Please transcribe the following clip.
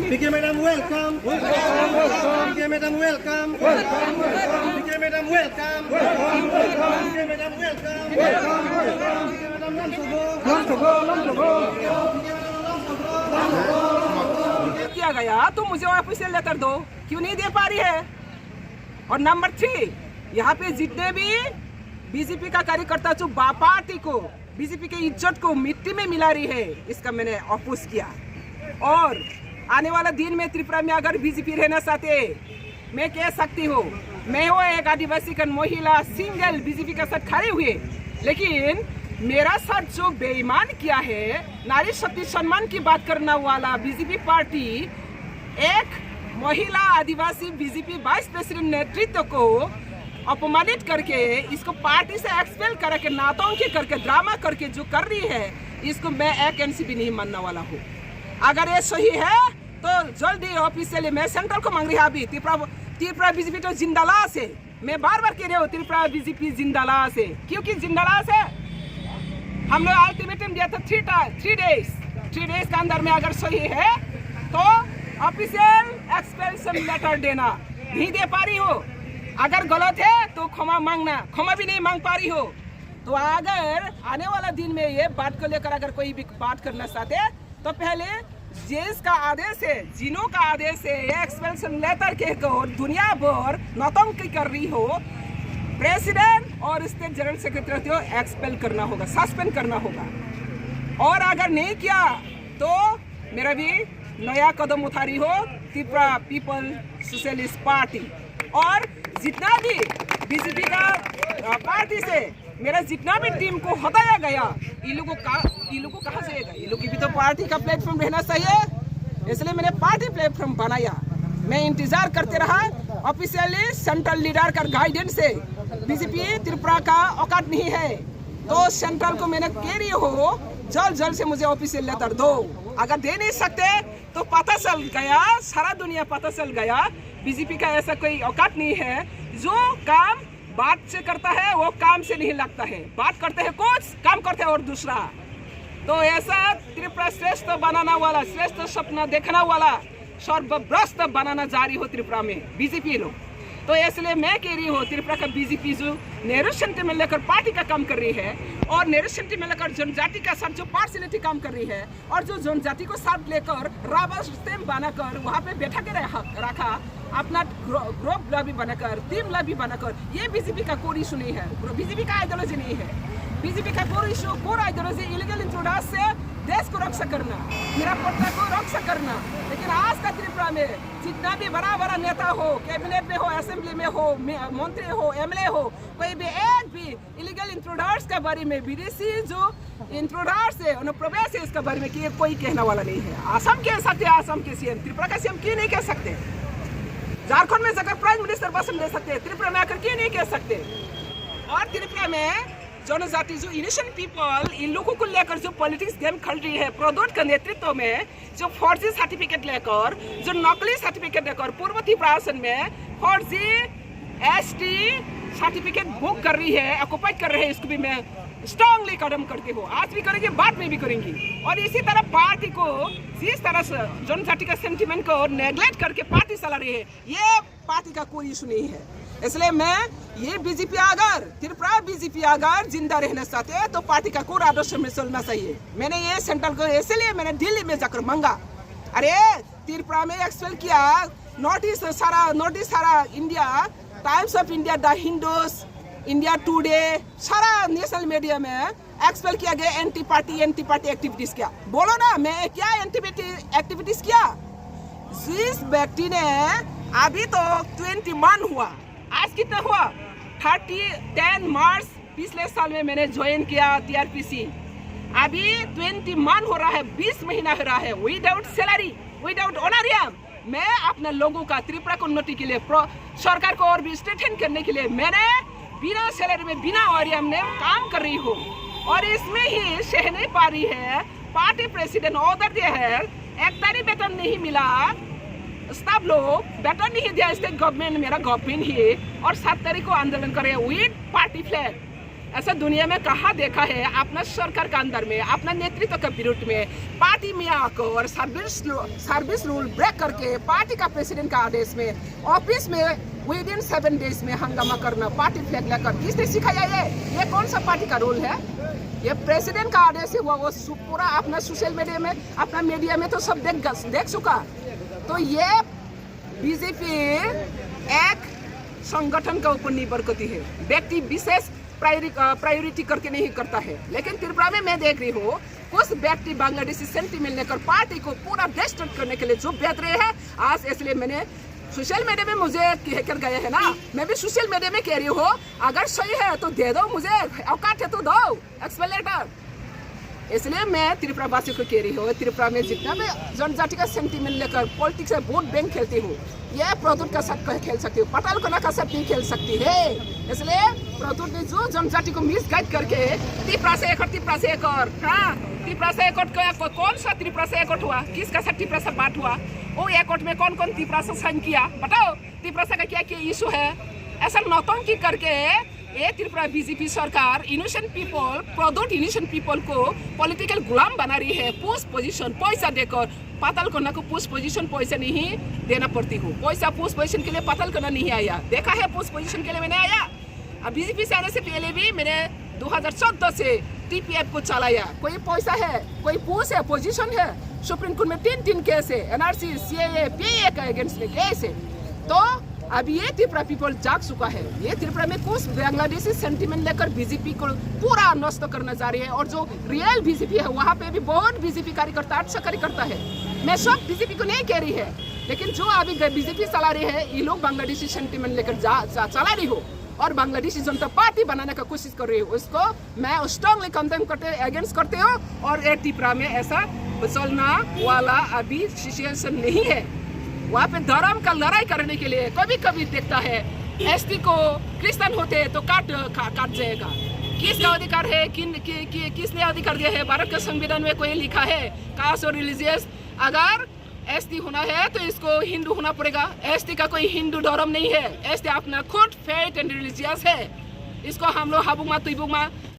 PK Madam, welcome. PK Madam, welcome. PK Madam, welcome. PK Madam, welcome. किया गया तो मुझे ऑफिशियल लेटर दो, क्यों नहीं दे पा रही है? और नंबर 3, यहाँ पे जितने भी बीजेपी का कार्यकर्ता जो पार्टी को, बीजेपी के इज्जत को मिट्टी में मिला रही है, इसका मैंने अपोज किया। और आने वाला दिन में त्रिपुरा में अगर बीजेपी रहना चाहते, मैं कह सकती हूँ, मैं वो एक आदिवासी का महिला सिंगल बीजेपी के साथ खड़े हुए, लेकिन मेरा साथ जो बेईमान किया है, नारी शक्ति सम्मान की बात करने वाला बीजेपी पार्टी एक महिला आदिवासी बीजेपी वाइस प्रेसिडेंट नेतृत्व को अपमानित करके, इसको पार्टी से एक्सपेल करके, नाटंकी करके, ड्रामा करके जो कर रही है, इसको मैं एक इंच भी नहीं मानने वाला हूँ। अगर ये सही है तो जल्दी ऑफिशियली मैं सेंट्रल को मांग रही है। अभी त्रिपुरा बीजेपी तो जिंदालाश है, मैं बार बार कह रही हूँ त्रिपुरा बीजेपी जिंदालाश है, क्योंकि जिंदालाश है। हम लोग अल्टीमेटम दिया था 3 डेज के अंदर में अगर सही है तो ऑफिशियल एक्सपेल्शन लेटर देना, नहीं दे पा रही हो। अगर गलत है तो क्षमा मांगना, क्षमा भी नहीं मांग पा रही हो। तो अगर आने वाला दिन में ये बात को लेकर अगर कोई भी बात करना चाहते तो पहले जिसका आदेश है, जिनों का आदेश है, ये एक्सपेल्शन लेटर के दुनिया भर नौटंकी कर रही हो, प्रेसिडेंट और स्टेट जनरल सेक्रेटरी को एक्सपेल करना होगा, सस्पेंड करना होगा। और अगर नहीं किया तो मेरा भी नया कदम उठा रही हो त्रिपुरा पीपल सोशलिस्ट पार्टी। और जितना भी बीजेपी का पार्टी से मेरा जितना भी टीम को हटाया गया, ये लोगों को कहाँ से आएगा? ये लोग की भी तो पार्टी का प्लेटफॉर्म रहना चाहिए, इसलिए मैंने पार्टी प्लेटफॉर्म बनाया। मैं इंतजार करते रहा ऑफिशियली सेंट्रल लीडर का गाइडेंस से। बीजेपी त्रिपुरा का औकात नहीं है, तो सेंट्रल को मैंने कह रही हो जल्द से मुझे ऑफिशियल लेटर दो। अगर दे नहीं सकते तो पता चल गया, सारा दुनिया पता चल गया बीजेपी का ऐसा कोई औकात नहीं है। जो काम बात से करता है वो काम से नहीं लगता है, बात करते हैं कुछ, काम करते हैं और दूसरा। तो ऐसा त्रिपुरा श्रेष्ठ बनाना वाला, श्रेष्ठ सपना देखना वाला सर्वभ्रष्ट बनाना जारी हो त्रिपुरा में बीजेपी लोग। तो इसलिए मैं कह रही हूँ त्रिपुरा का बीजेपी जो नेहरू सेंटिमेंट लेकर पार्टी का काम कर रही है, और नेहरू सेंटिमेंट लेकर जनजाति का साथ जो पार्शलिटी काम कर रही है, और जो जनजाति को साथ लेकर रबर स्टैम्प बनाकर वहाँ पे बैठा के रखा, अपना ग्रुप लॉबी बनाकर, टीम लॉबी बनाकर, ये बीजेपी का कोर इशू नहीं है, बीजेपी का आइडियोलॉजी नहीं है। बीजेपी का core issue, core ideology illegal introduction से देश को रक्षा करना, निरापत्ता को रक्षा करना। लेकिन आज का त्रिपुरा में जितना भी बड़ा नेता हो, कैबिनेट में हो, असेंबली में हो, मंत्री हो, एमएलए हो, कोई भी एक भी इलीगल इंट्रोडक्शन के बारे में, विदेशी जो इंट्रोडक्शन है, अनुप्रवेश है, इसके बारे में कि कोई कहने वाला नहीं है। असम कह सकते, असम के सीएम, त्रिपुरा का सीएम क्यों नहीं कह सकते? झारखंड में जाकर प्राइम मिनिस्टर भाषण दे सकते हैं, त्रिपुरा में आकर क्यों नहीं कह सकते? और त्रिपुरा में जनजाति जो इनिशियल पीपल, इन लोगों को लेकर जो पॉलिटिक्स गेम खेल रही है प्रदोत के नेतृत्व में, जो फर्जी सर्टिफिकेट लेकर, जो नकली सर्टिफिकेट लेकर पूर्व त्रिपुरा में फर्जी एसटी सर्टिफिकेट बुक कर रही है, ऑक्युपाई कर रहे हैं, इसको भी मैं स्ट्रांगली कदम करती हूँ। आज भी करेंगे, बाद में भी करेंगी। और इसी तरह पार्टी को जिस तरह से जनजाति का सेंटिमेंट को नेग्लेक्ट करके पार्टी चला रही है, ये पार्टी का कोई इशू नहीं है। इसलिए मैं ये बीजेपी अगर त्रिपुरा बीजेपी अगर जिंदा रहना चाहते हैं तो पार्टी का कोर आदर्श में चलना चाहिए। मैंने ये सेंट्रल को इसलिए मैंने दिल्ली में जाकर मांगा, अरे त्रिपुरा में एक्सपेल किया, नोटिस सारा India, times of India, the Hindus, India today, सारा नेशनल मीडिया में एक्सपेल किया गया एंटी पार्टी एक्टिविटीज किया। बोलो ना, मैं क्या एंटी एक्टिविटीज किया? जिस व्यक्ति ने अभी तो 21 हुआ, आज कितना हुआ? 10 मार्च पिछले साल में मैंने ज्वाइन किया टीआरपीसी। अभी 21 हो रहा है, 20 महीना हो रहा है, विदाउट सैलरी, विदाउट ऑनरियम। मैं अपने लोगों का त्रिपुरा को उन्नति के लिए, सरकार को और भी स्ट्रेंथन करने के लिए मैंने बिना सैलरी में, बिना ऑनरियम में काम कर रही हूँ। और इसमें ही सह नहीं पा रही है, पार्टी प्रेसिडेंट ऑर्डर दिया है, 1 तारीख वेतन नहीं मिला, स्टाफ लोग वेतन नहीं दिया, स्टेट गवर्नमेंट, मेरा गवर्नमेंट ही, और 7 तारीख को आंदोलन करे विद पार्टी फ्लैग। ऐसा दुनिया में कहाँ देखा है? अपना सरकार के अंदर में, अपना नेतृत्व के विरुद्ध में पार्टी में आकर सर्विस रूल ब्रेक करके पार्टी का प्रेसिडेंट का आदेश में ऑफिस में विदिन 7 डेज में हंगामा करना, पार्टी फ्लैग लेकर, किसने सिखाया ये कौन सा पार्टी का रूल है? ये प्रेसिडेंट का आदेश हुआ, वो पूरा अपना सोशल मीडिया में, अपना मीडिया में तो सब देख चुका। तो ये बीजेपी एक संगठन का ऊपर निर्भर करती है, व्यक्ति विशेष प्रायोरिटी करके नहीं करता है। लेकिन त्रिपुरा में मैं देख रही हूँ कुछ व्यक्ति बांग्लादेशी सेंटीमेंट लेकर पार्टी को पूरा डिस्ट्रैक्ट करने के लिए जो बेहतर है आज, इसलिए मैंने सोशल मीडिया में मुझे कहकर गए हैं ना, मैं भी सोशल मीडिया में कह रही हूँ, अगर सही है तो दे दो, मुझे औकात है तो दो एक्सप्लेनेटर। इसलिए मैं त्रिपुरा वासियों को कह रही हूँ, त्रिपुरा में जितना भी जनजाति का सेंटीमेंट लेकर पॉलिटिक्स में वोट बैंक खेलती हूँ, यह प्रदूत का साथ खेल सकती हूँ, पटाल कोना का साथ नहीं खेल सकती है। इसलिए प्रदूत ने जो जनजाति को मिसगाइड करके त्रिपुरा से एक और हाँ, त्रिपुरा से एक और कौन सा त्रिपुरा से एक हुआ, किसका साथ त्रिपुरा से बात हुआ, वो एक में कौन कौन त्रिपुरा से साइन किया, बताओ त्रिपुरा से का क्या क्या इशू है? ऐसा नौटंकी करके ये त्रिपुरा बीजेपी सरकार इनोसेंट पीपल, प्रदूत इनोसेंट पीपल को पॉलिटिकल गुलाम बना रही है। पोस्ट पोजीशन पैसा देकर, पाताल कोना को पोस्ट पोजीशन पैसा नहीं देना पड़ती हो, पैसा पोस्ट पोजीशन के लिए पाताल कोना नहीं आया, देखा है पोस्ट पोजीशन के लिए मैंने आया। अब बीजेपी से आने से पहले भी मैंने 2014 से टीपीएफ को चलाया, कोई पैसा है, कोई पोस्ट है, पोजीशन है। सुप्रीम कोर्ट में 3 केस है, एनआरसी, सीएए, पीए का अगेंस्ट में केस है। तो अब ये त्रिपुरा पीपल जाग चुका है, ये त्रिपुरा में कुछ बांग्लादेशी सेंटीमेंट लेकर बीजेपी को पूरा नष्ट करना जा रही है। और जो रियल बीजेपी है वहाँ पे भी बहुत बीजेपी कार्यकर्ता अच्छा कार्यकर्ता है, मैं सब बीजेपी को नहीं कह रही है, लेकिन जो अभी बीजेपी चला रही है ये लोग बांग्लादेशी सेंटीमेंट लेकर चला रही हो और बांग्लादेशी जनता पार्टी बनाने का कोशिश कर रही हो, उसको मैं स्ट्रांगली कंडेम करते अगेंस्ट करते हो। और ये त्रिपुरा में ऐसा चलना वाला अभी सिचुएशन नहीं है। वहाँ पे धर्म का लड़ाई करने के लिए कभी कभी देखता है एसटी को क्रिश्चियन होते तो काट जाएगा। किसका अधिकार है, किसने अधिकार दिया है? भारत के संविधान में कोई लिखा है कास्ट और रिलीजियस, अगर एसटी होना है तो इसको हिंदू होना पड़ेगा। एसटी का कोई हिंदू धर्म नहीं है, एसटी अपना खुद फेथ एंड रिलीजियस है। इसको हम लोग हाबुमा तुबुमा